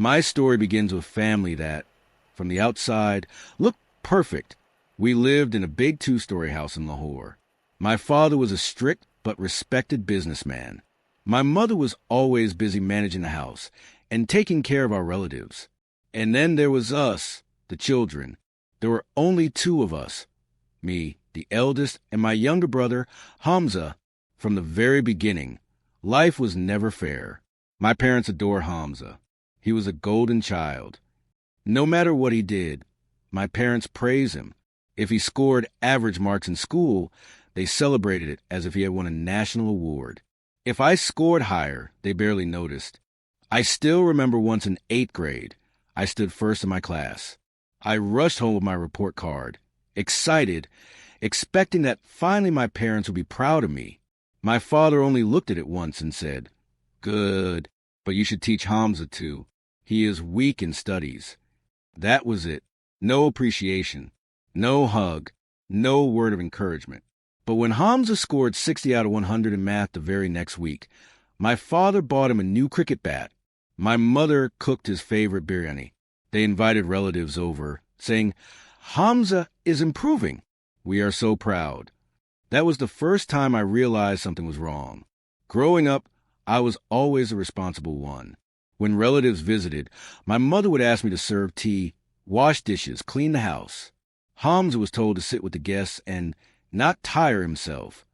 My story begins with family that, from the outside, looked perfect. We lived in a big two-story house in Lahore. My father was a strict but respected businessman. My mother was always busy managing the house and taking care of our relatives. And then there was us, the children. There were only two of us, me, the eldest, and my younger brother, Hamza. From the very beginning, life was never fair. My parents adored Hamza. He was a golden child. No matter what he did, my parents praised him. If he scored average marks in school, they celebrated it as if he had won a national award. If I scored higher, they barely noticed. I still remember once in 8th grade, I stood first in my class. I rushed home with my report card, excited, expecting that finally my parents would be proud of me. My father only looked at it once and said, "Good, but you should teach Hamza too. He is weak in studies." That was it. No appreciation, no hug, no word of encouragement. But when Hamza scored 60 out of 100 in math the very next week, my father bought him a new cricket bat. My mother cooked his favorite biryani. They invited relatives over, saying, "Hamza is improving. We are so proud." That was the first time I realized something was wrong. Growing up, I was always the responsible one. When relatives visited, my mother would ask me to serve tea, wash dishes, clean the house. Hamza was told to sit with the guests and not tire himself.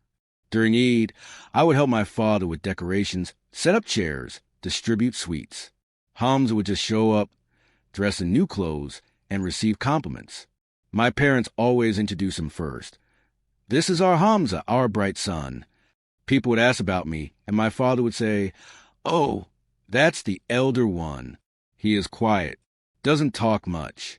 During Eid, I would help my father with decorations, set up chairs, distribute sweets. Hamza would just show up, dress in new clothes, and receive compliments. My parents always introduced him first. "This is our Hamza, our bright son." People would ask about me, and my father would say, "Oh, that's the elder one. He is quiet, doesn't talk much."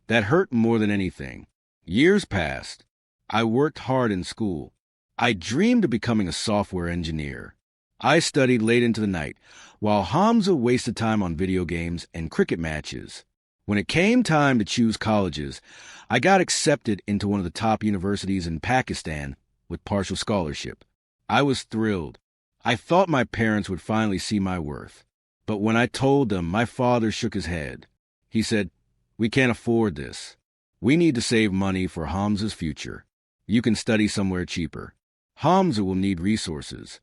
That hurt more than anything. Years passed. I worked hard in school. I dreamed of becoming a software engineer. I studied late into the night, while Hamza wasted time on video games and cricket matches. When it came time to choose colleges, I got accepted into one of the top universities in Pakistan with partial scholarship. I was thrilled. I thought my parents would finally see my worth. But when I told them, my father shook his head. He said, "We can't afford this. We need to save money for Hamza's future. You can study somewhere cheaper. Hamza will need resources."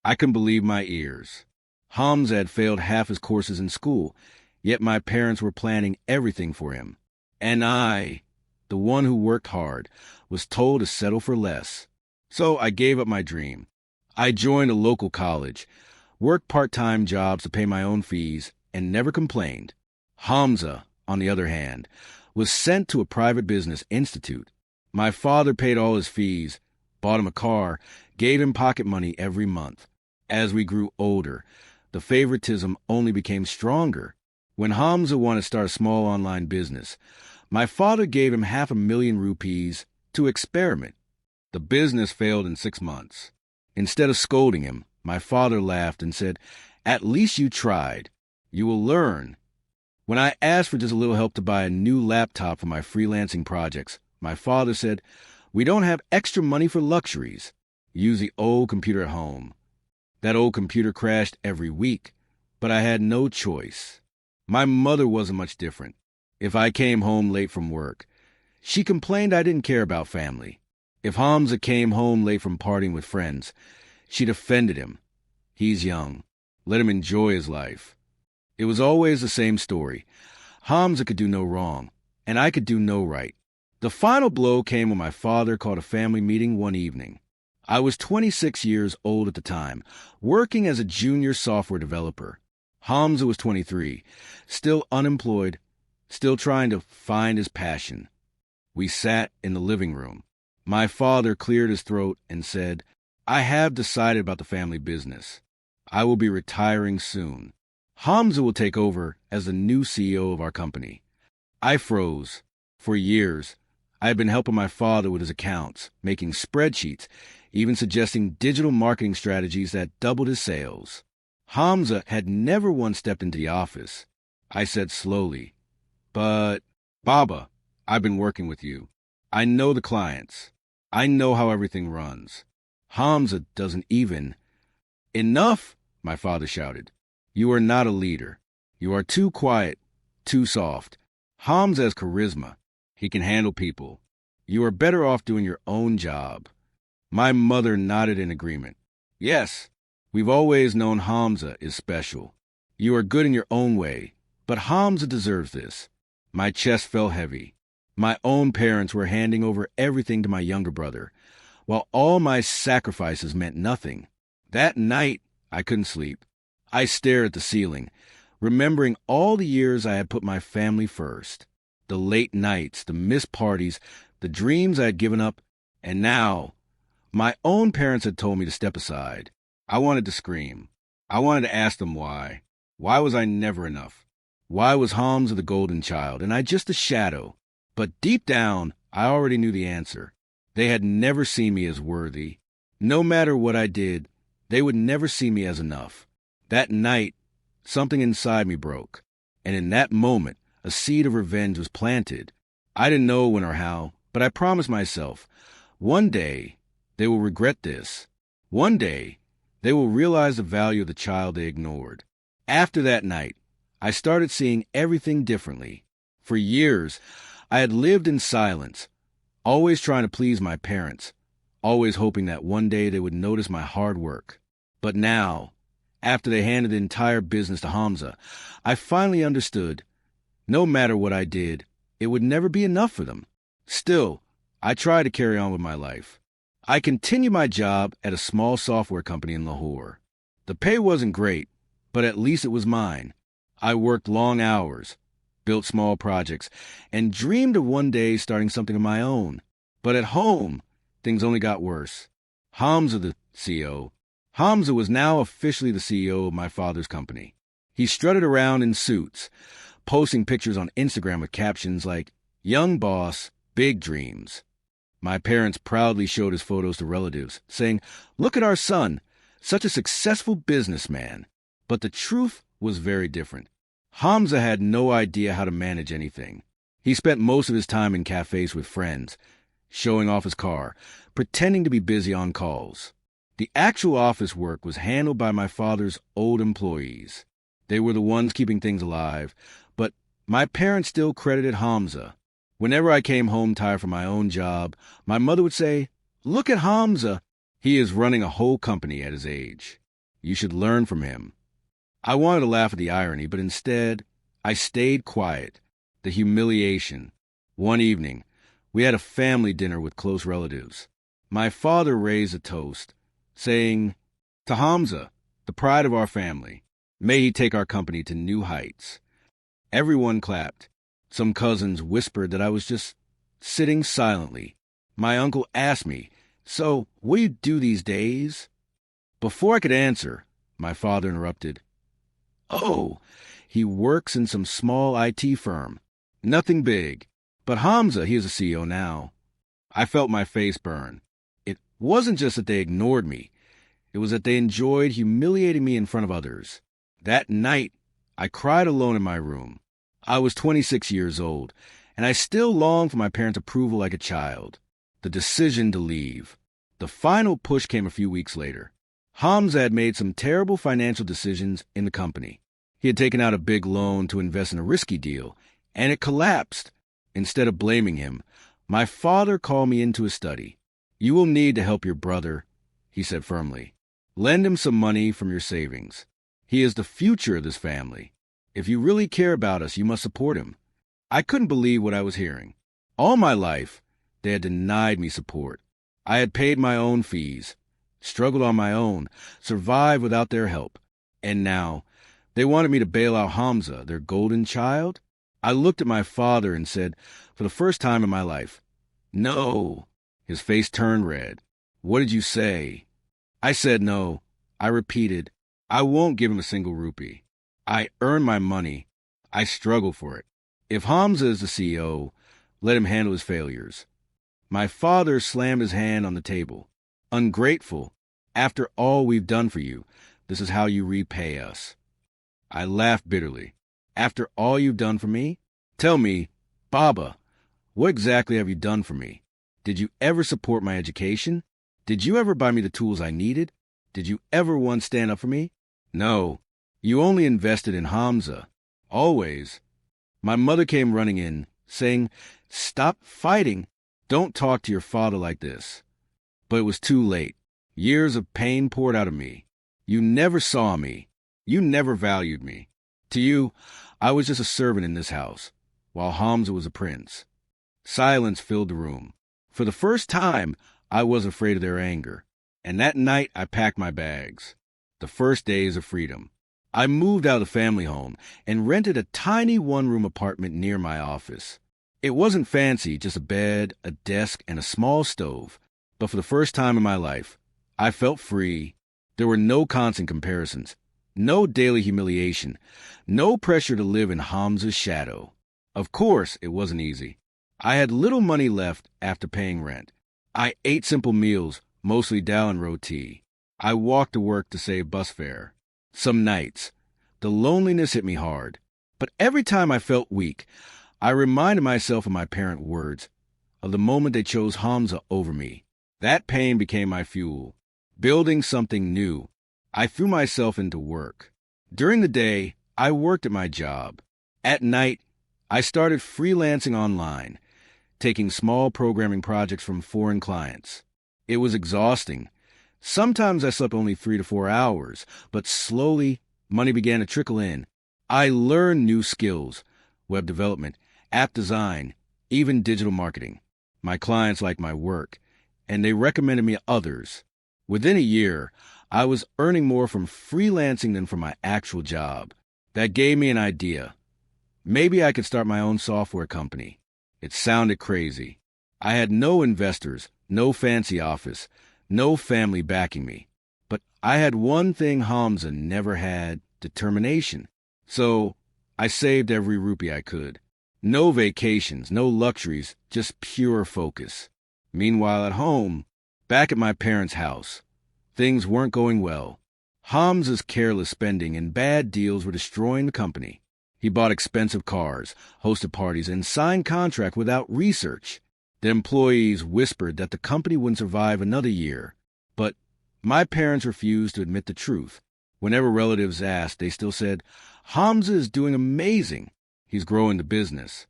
I couldn't believe my ears. Hamza had failed half his courses in school, yet my parents were planning everything for him. And I, the one who worked hard, was told to settle for less. So I gave up my dream. I joined a local college, worked part-time jobs to pay my own fees, and never complained. Hamza, on the other hand, was sent to a private business institute. My father paid all his fees, bought him a car, gave him pocket money every month. As we grew older, the favoritism only became stronger. When Hamza wanted to start a small online business, my father gave him 500,000 rupees to experiment. The business failed in 6 months. Instead of scolding him, my father laughed and said, "At least you tried. You will learn." When I asked for just a little help to buy a new laptop for my freelancing projects, my father said, "We don't have extra money for luxuries. Use the old computer at home." That old computer crashed every week, but I had no choice. My mother wasn't much different. If I came home late from work, she complained I didn't care about family. If Hamza came home late from partying with friends, she defended him. He's young. Let him enjoy his life. It was always the same story. Hamza could do no wrong, and I could do no right. The final blow came when my father called a family meeting one evening. I was 26 years old at the time, working as a junior software developer. Hamza was 23, still unemployed, still trying to find his passion. We sat in the living room. My father cleared his throat and said, "I have decided about the family business. I will be retiring soon. Hamza will take over as the new CEO of our company." I froze. For years, I had been helping my father with his accounts, making spreadsheets, even suggesting digital marketing strategies that doubled his sales. Hamza had never once stepped into the office. I said slowly, "But, Baba, I've been working with you. I know the clients. I know how everything runs. Hamza doesn't even." "Enough," my father shouted. "You are not a leader. You are too quiet, too soft. Hamza has charisma. He can handle people. You are better off doing your own job. My mother nodded in agreement. Yes, we've always known Hamza is special. You are good in your own way, but Hamza deserves this. My chest felt heavy. My own parents were handing over everything to my younger brother, while all my sacrifices meant nothing. That night, I couldn't sleep. I stared at the ceiling, remembering all the years I had put my family first. The late nights, the missed parties, the dreams I had given up, and now, my own parents had told me to step aside. I wanted to scream. I wanted to ask them why. Why was I never enough? Why was Hamza the golden child, and I just a shadow? But deep down, I already knew the answer. They had never seen me as worthy. No matter what I did, they would never see me as enough. That night, something inside me broke, and in that moment, a seed of revenge was planted. I didn't know when or how, but I promised myself, one day, they will regret this. One day, they will realize the value of the child they ignored. After that night, I started seeing everything differently. For years, I had lived in silence, always trying to please my parents, always hoping that one day they would notice my hard work. But now, after they handed the entire business to Hamza, I finally understood, no matter what I did, it would never be enough for them. Still, I tried to carry on with my life. I continued my job at a small software company in Lahore. The pay wasn't great, but at least it was mine. I worked long hours, built small projects, and dreamed of one day starting something of my own. But at home, things only got worse. Hamza, the CEO. Hamza was now officially the CEO of my father's company. He strutted around in suits, posting pictures on Instagram with captions like, "Young boss, big dreams." My parents proudly showed his photos to relatives, saying, "Look at our son, such a successful businessman." But the truth was very different. Hamza had no idea how to manage anything. He spent most of his time in cafes with friends, showing off his car, pretending to be busy on calls. The actual office work was handled by my father's old employees. They were the ones keeping things alive, but my parents still credited Hamza. Whenever I came home tired from my own job, my mother would say, "Look at Hamza. He is running a whole company at his age. You should learn from him." I wanted to laugh at the irony, but instead, I stayed quiet. The humiliation. One evening, we had a family dinner with close relatives. My father raised a toast, saying, "To Hamza, the pride of our family. May he take our company to new heights." Everyone clapped. Some cousins whispered that I was just sitting silently. My uncle asked me, "So, what do you do these days?" Before I could answer, my father interrupted. "Oh, he works in some small IT firm. Nothing big. But Hamza, he is a CEO now." I felt my face burn. It wasn't just that they ignored me. It was that they enjoyed humiliating me in front of others. That night, I cried alone in my room. I was 26 years old, and I still longed for my parents' approval like a child. The decision to leave. The final push came a few weeks later. Hamza had made some terrible financial decisions in the company. He had taken out a big loan to invest in a risky deal, and it collapsed. Instead of blaming him, my father called me into his study. "You will need to help your brother," he said firmly. "Lend him some money from your savings. He is the future of this family. If you really care about us, you must support him." I couldn't believe what I was hearing. All my life, they had denied me support. I had paid my own fees, struggled on my own, survived without their help. And now, they wanted me to bail out Hamza, their golden child? I looked at my father and said, for the first time in my life, "No." His face turned red. "What did you say?" I said no. I repeated, "I won't give him a single rupee. I earned my money. I struggled for it. If Hamza is the CEO, let him handle his failures." My father slammed his hand on the table. "Ungrateful. After all we've done for you, this is how you repay us." I laughed bitterly. "After all you've done for me? Tell me, Baba, what exactly have you done for me? Did you ever support my education? Did you ever buy me the tools I needed? Did you ever once stand up for me? No. You only invested in Hamza. Always. My mother came running in, saying, "Stop fighting. Don't talk to your father like this." But it was too late. Years of pain poured out of me. You never saw me. You never valued me. To you, I was just a servant in this house, while Hamza was a prince. Silence filled the room. For the first time, I was afraid of their anger. And that night, I packed my bags. The first days of freedom. I moved out of the family home and rented a tiny one-room apartment near my office. It wasn't fancy, just a bed, a desk, and a small stove. But for the first time in my life, I felt free. There were no constant comparisons, no daily humiliation, no pressure to live in Hamza's shadow. Of course, it wasn't easy. I had little money left after paying rent. I ate simple meals, mostly dal and roti. I walked to work to save bus fare. Some nights, the loneliness hit me hard. But every time I felt weak, I reminded myself of my parents' words, of the moment they chose Hamza over me. That pain became my fuel. Building something new, I threw myself into work. During the day, I worked at my job. At night, I started freelancing online, taking small programming projects from foreign clients. It was exhausting. Sometimes I slept only 3 to 4 hours, but slowly, money began to trickle in. I learned new skills, web development, app design, even digital marketing. My clients liked my work, and they recommended me to others. Within a year, I was earning more from freelancing than from my actual job. That gave me an idea. Maybe I could start my own software company. It sounded crazy. I had no investors, no fancy office, no family backing me. But I had one thing Hamza never had: determination. So I saved every rupee I could. No vacations, no luxuries, just pure focus. Meanwhile, at home, back at my parents' house, things weren't going well. Hamza's careless spending and bad deals were destroying the company. He bought expensive cars, hosted parties, and signed contracts without research. The employees whispered that the company wouldn't survive another year. But my parents refused to admit the truth. Whenever relatives asked, they still said, "Hamza is doing amazing. He's growing the business."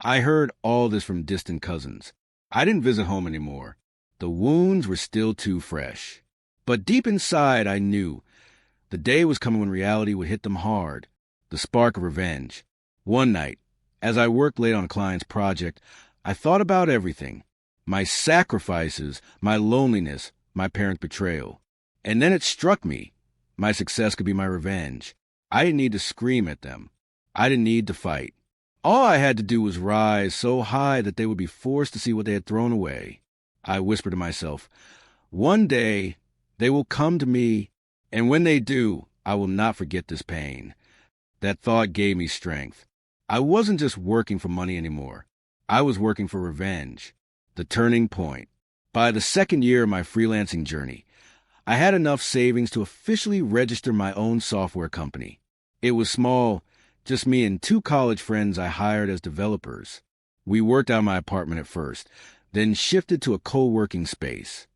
I heard all this from distant cousins. I didn't visit home anymore. The wounds were still too fresh. But deep inside, I knew the day was coming when reality would hit them hard. The spark of revenge. One night, as I worked late on a client's project, I thought about everything. My sacrifices, my loneliness, my parents' betrayal. And then it struck me. My success could be my revenge. I didn't need to scream at them. I didn't need to fight. All I had to do was rise so high that they would be forced to see what they had thrown away. I whispered to myself, one day they will come to me, and when they do, I will not forget this pain. That thought gave me strength. I wasn't just working for money anymore. I was working for revenge. The turning point. By the second year of my freelancing journey, I had enough savings to officially register my own software company. It was small, just me and 2 college friends I hired as developers. We worked out of my apartment at first, then shifted to a co-working space.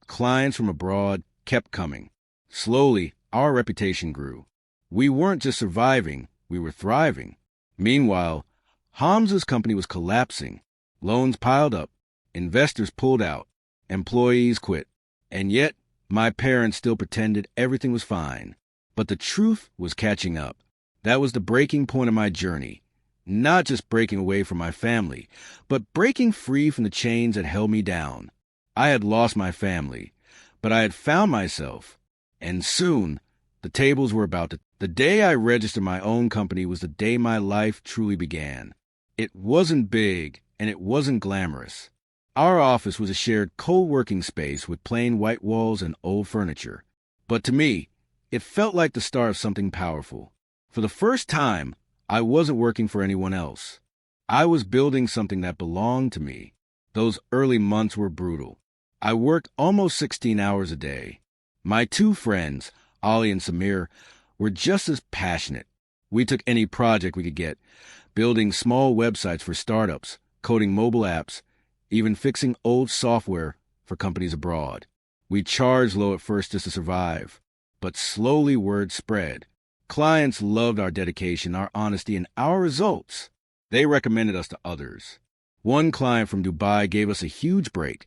Clients from abroad kept coming. Slowly, our reputation grew. We weren't just surviving, we were thriving. Meanwhile, Hamza's company was collapsing. Loans piled up, investors pulled out, employees quit. And yet, my parents still pretended everything was fine. But the truth was catching up. That was the breaking point of my journey. Not just breaking away from my family, but breaking free from the chains that held me down. I had lost my family, but I had found myself. And soon, the tables were about to. The day I registered my own company was the day my life truly began. It wasn't big, and it wasn't glamorous. Our office was a shared co-working space with plain white walls and old furniture. But to me, it felt like the start of something powerful. For the first time, I wasn't working for anyone else. I was building something that belonged to me. Those early months were brutal. I worked almost 16 hours a day. My 2 friends, Ali and Samir, were just as passionate. We took any project we could get, building small websites for startups, coding mobile apps, even fixing old software for companies abroad. We charged low at first just to survive, but slowly word spread. Clients loved our dedication, our honesty, and our results. They recommended us to others. One client from Dubai gave us a huge break,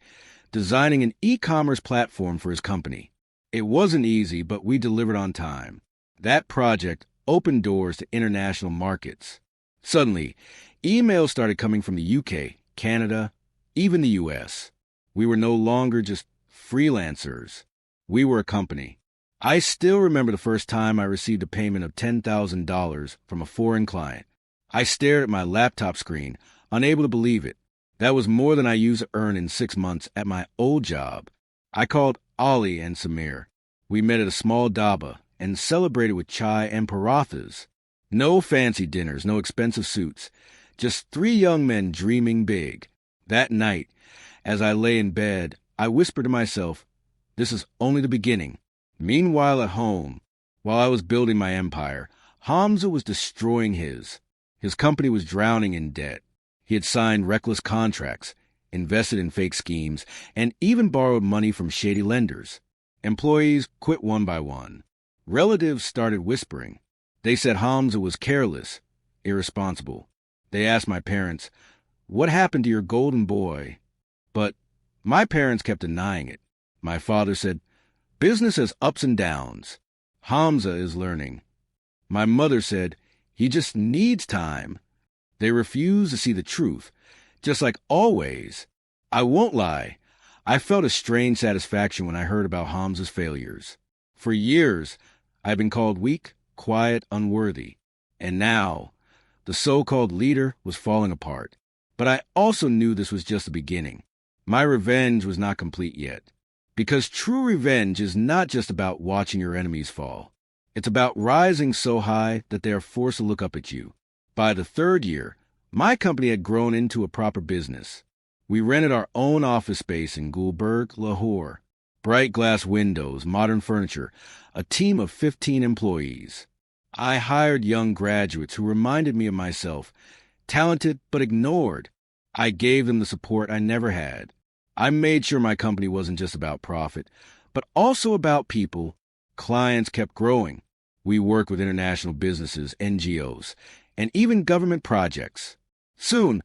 designing an e-commerce platform for his company. It wasn't easy, but we delivered on time. That project opened doors to international markets. Suddenly, emails started coming from the UK, Canada, even the US. We were no longer just freelancers. We were a company. I still remember the first time I received a payment of $10,000 from a foreign client. I stared at my laptop screen, unable to believe it. That was more than I used to earn in 6 months at my old job. I called Ali and Samir. We met at a small dhaba and celebrated with chai and parathas. No fancy dinners, no expensive suits. Just 3 young men dreaming big. That night, as I lay in bed, I whispered to myself, this is only the beginning. Meanwhile at home, while I was building my empire, Hamza was destroying his. His company was drowning in debt. He had signed reckless contracts, invested in fake schemes, and even borrowed money from shady lenders. Employees quit one by one. Relatives started whispering. They said Hamza was careless, irresponsible. They asked my parents, what happened to your golden boy? But my parents kept denying it. My father said, business has ups and downs. Hamza is learning. My mother said, he just needs time. They refused to see the truth, just like always. I won't lie. I felt a strange satisfaction when I heard about Hamza's failures. For years, I've been called weak, quiet, unworthy. And now, the so-called leader was falling apart. But I also knew this was just the beginning. My revenge was not complete yet. Because true revenge is not just about watching your enemies fall. It's about rising so high that they are forced to look up at you. By the 3rd year, my company had grown into a proper business. We rented our own office space in Gulberg, Lahore. Bright glass windows, modern furniture, a team of 15 employees. I hired young graduates who reminded me of myself, talented but ignored. I gave them the support I never had. I made sure my company wasn't just about profit, but also about people. Clients kept growing. We worked with international businesses, NGOs, and even government projects. Soon,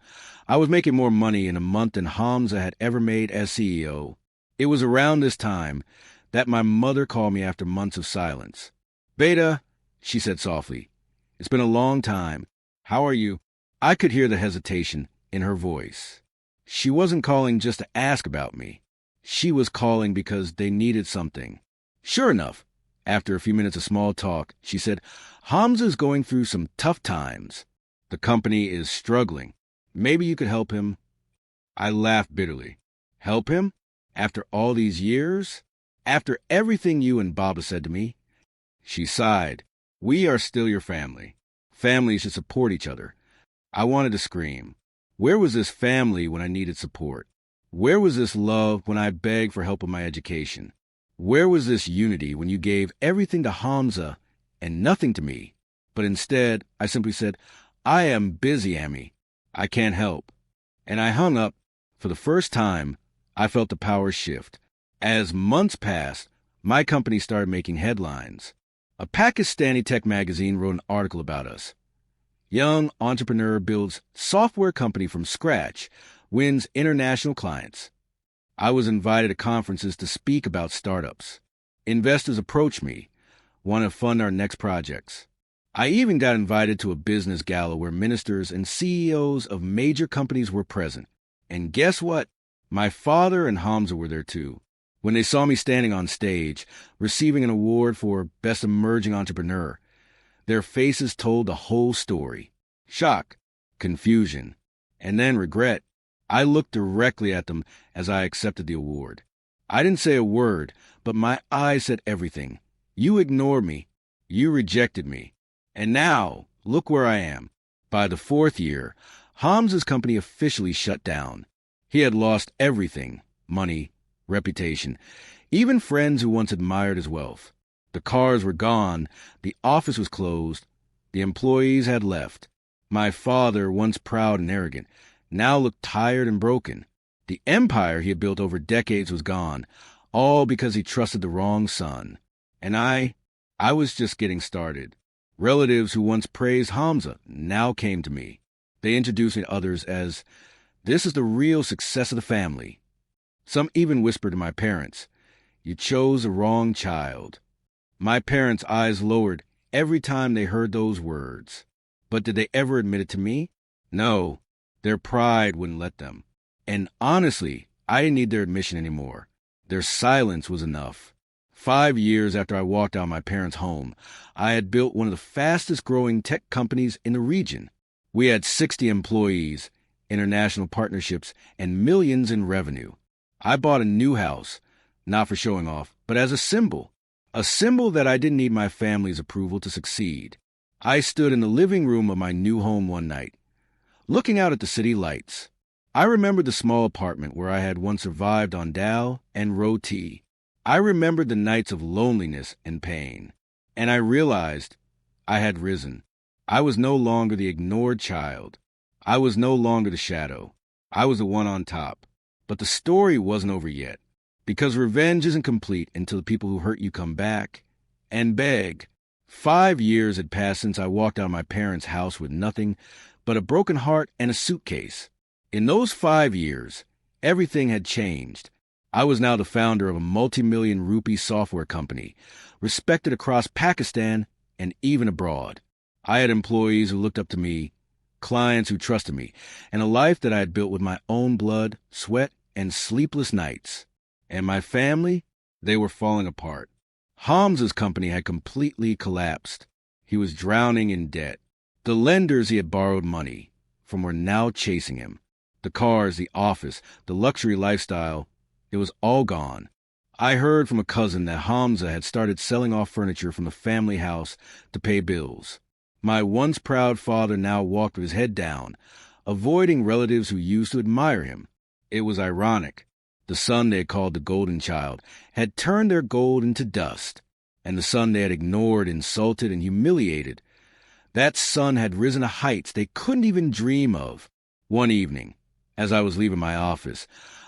I was making more money in a month than Hamza had ever made as CEO. It was around this time that my mother called me after months of silence. Beta, she said softly, it's been a long time. How are you? I could hear the hesitation in her voice. She wasn't calling just to ask about me. She was calling because they needed something. Sure enough, after a few minutes of small talk, she said, Hamza's going through some tough times. The company is struggling. Maybe you could help him. I laughed bitterly. Help him? After all these years? After everything you and Baba said to me? She sighed. We are still your family. Families should support each other. I wanted to scream. Where was this family when I needed support? Where was this love when I begged for help with my education? Where was this unity when you gave everything to Hamza and nothing to me? But instead, I simply said, I am busy, Amy. I can't help. And I hung up. For the first time, I felt the power shift. As months passed, my company started making headlines. A Pakistani tech magazine wrote an article about us. Young entrepreneur builds software company from scratch, wins international clients. I was invited to conferences to speak about startups. Investors approached me, want to fund our next projects. I even got invited to a business gala where ministers and CEOs of major companies were present. And guess what? My father and Hamza were there too. When they saw me standing on stage, receiving an award for Best Emerging Entrepreneur, their faces told the whole story. Shock, confusion, and then regret. I looked directly at them as I accepted the award. I didn't say a word, but my eyes said everything. You ignored me. You rejected me. And now, look where I am. By the 4th year, Hamza's company officially shut down. He had lost everything, money, reputation, even friends who once admired his wealth. The cars were gone, the office was closed, the employees had left. My father, once proud and arrogant, now looked tired and broken. The empire he had built over decades was gone, all because he trusted the wrong son. And I was just getting started. Relatives who once praised Hamza now came to me. They introduced me to others as, "This is the real success of the family." Some even whispered to my parents, "You chose the wrong child." My parents' eyes lowered every time they heard those words. But did they ever admit it to me? No, their pride wouldn't let them. And honestly, I didn't need their admission anymore. Their silence was enough. 5 years after I walked out of my parents' home, I had built one of the fastest growing tech companies in the region. We had 60 employees, international partnerships, and millions in revenue. I bought a new house, not for showing off, but as a symbol that I didn't need my family's approval to succeed. I stood in the living room of my new home one night, looking out at the city lights. I remembered the small apartment where I had once survived on dal and roti. I remembered the nights of loneliness and pain. And I realized I had risen. I was no longer the ignored child. I was no longer the shadow. I was the one on top. But the story wasn't over yet. Because revenge isn't complete until the people who hurt you come back and beg. 5 years had passed since I walked out of my parents' house with nothing but a broken heart and a suitcase. In those 5 years, everything had changed. I was now the founder of a multi-million rupee software company, respected across Pakistan and even abroad. I had employees who looked up to me, clients who trusted me, and a life that I had built with my own blood, sweat, and sleepless nights. And my family, they were falling apart. Hamza's company had completely collapsed. He was drowning in debt. The lenders he had borrowed money from were now chasing him. The cars, the office, the luxury lifestyle, it was all gone. I heard from a cousin that Hamza had started selling off furniture from the family house to pay bills. My once proud father now walked with his head down, avoiding relatives who used to admire him. It was ironic. The son they had called the golden child had turned their gold into dust, and the son they had ignored, insulted, and humiliated, that son had risen to heights they couldn't even dream of. One evening, as I was leaving my office,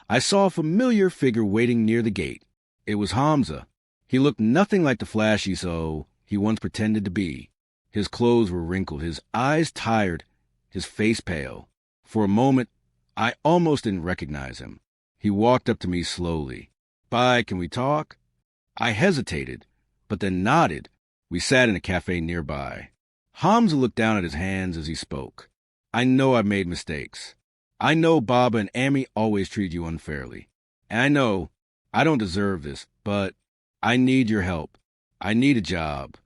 I saw a familiar figure waiting near the gate. It was Hamza. He looked nothing like the flashy soul he once pretended to be. His clothes were wrinkled, his eyes tired, his face pale. For a moment, I almost didn't recognize him. He walked up to me slowly. "Bye, can we talk?" I hesitated, but then nodded. We sat in a cafe nearby. Hamza looked down at his hands as he spoke. "I know I've made mistakes. I know Baba and Ami always treat you unfairly. And I know I don't deserve this, but I need your help. I need a job."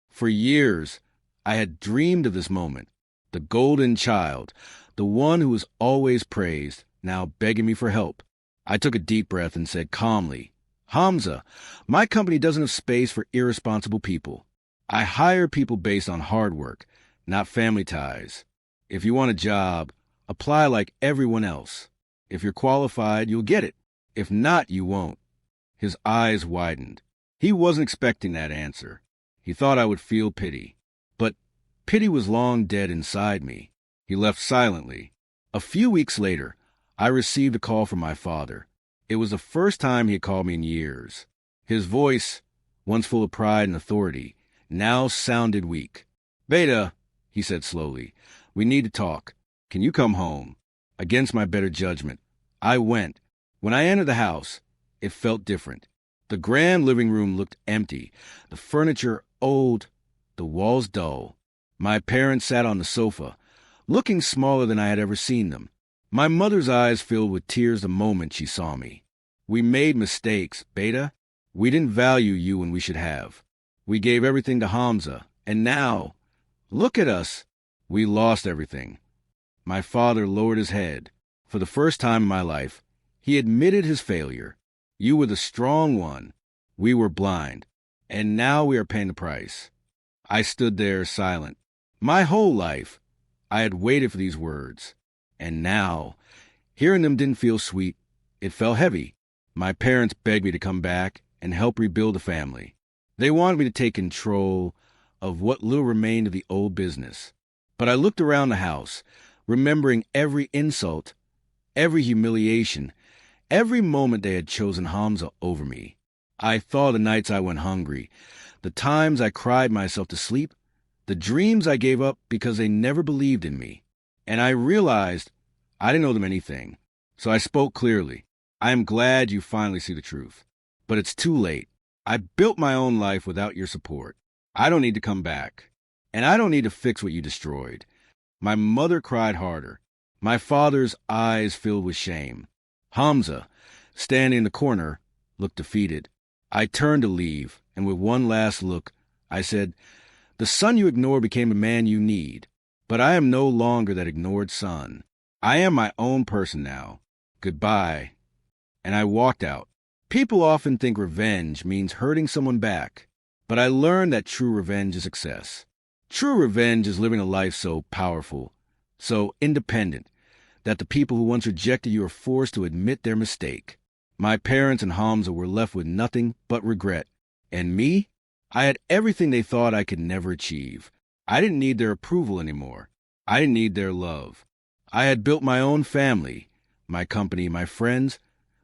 For years, I had dreamed of this moment. The golden child, the one who was always praised, now begging me for help. I took a deep breath and said calmly, "Hamza, my company doesn't have space for irresponsible people. I hire people based on hard work, not family ties. If you want a job, apply like everyone else. If you're qualified, you'll get it. If not, you won't." His eyes widened. He wasn't expecting that answer. He thought I would feel pity. But pity was long dead inside me. He left silently. A few weeks later, I received a call from my father. It was the first time he had called me in years. His voice, once full of pride and authority, now sounded weak. "Beta," he said slowly, "we need to talk. Can you come home?" Against my better judgment, I went. When I entered the house, it felt different. The grand living room looked empty, the furniture old, the walls dull. My parents sat on the sofa, looking smaller than I had ever seen them. My mother's eyes filled with tears the moment she saw me. "We made mistakes, Beta. We didn't value you when we should have. We gave everything to Hamza, and now, look at us. We lost everything." My father lowered his head. For the first time in my life, he admitted his failure. "You were the strong one. We were blind. And now we are paying the price." I stood there silent. My whole life, I had waited for these words. And now, hearing them didn't feel sweet. It felt heavy. My parents begged me to come back and help rebuild the family. They wanted me to take control of what little remained of the old business. But I looked around the house, remembering every insult, every humiliation, every moment they had chosen Hamza over me. I thought of the nights I went hungry, the times I cried myself to sleep, The dreams I gave up because they never believed in me. And I realized I didn't owe them anything. So I spoke clearly. I am glad you finally see the truth. But it's too late. I built my own life without your support. I don't need to come back. And I don't need to fix what you destroyed. My mother cried harder. My father's eyes filled with shame. Hamza, standing in the corner, looked defeated. I turned to leave, and with one last look, I said, "The son you ignored became a man you need, but I am no longer that ignored son. I am my own person now. Goodbye." And I walked out. People often think revenge means hurting someone back, but I learned that true revenge is success. True revenge is living a life so powerful, so independent, that the people who once rejected you are forced to admit their mistake. My parents and Hamza were left with nothing but regret. And me? I had everything they thought I could never achieve. I didn't need their approval anymore. I didn't need their love. I had built my own family, my company, my friends,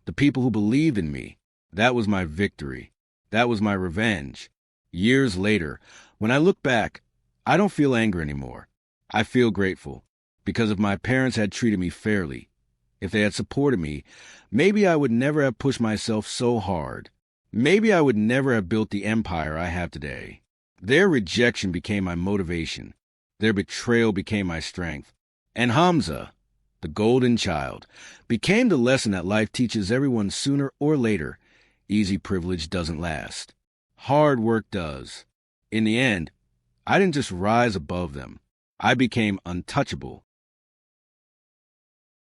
the people who believed in me. That was my victory. That was my revenge. Years later, when I look back, I don't feel anger anymore. I feel grateful, because if my parents had treated me fairly, if they had supported me, maybe I would never have pushed myself so hard. Maybe I would never have built the empire I have today. Their rejection became my motivation. Their betrayal became my strength. And Hamza, the golden child, became the lesson that life teaches everyone sooner or later. Easy privilege doesn't last. Hard work does. In the end, I didn't just rise above them. I became untouchable.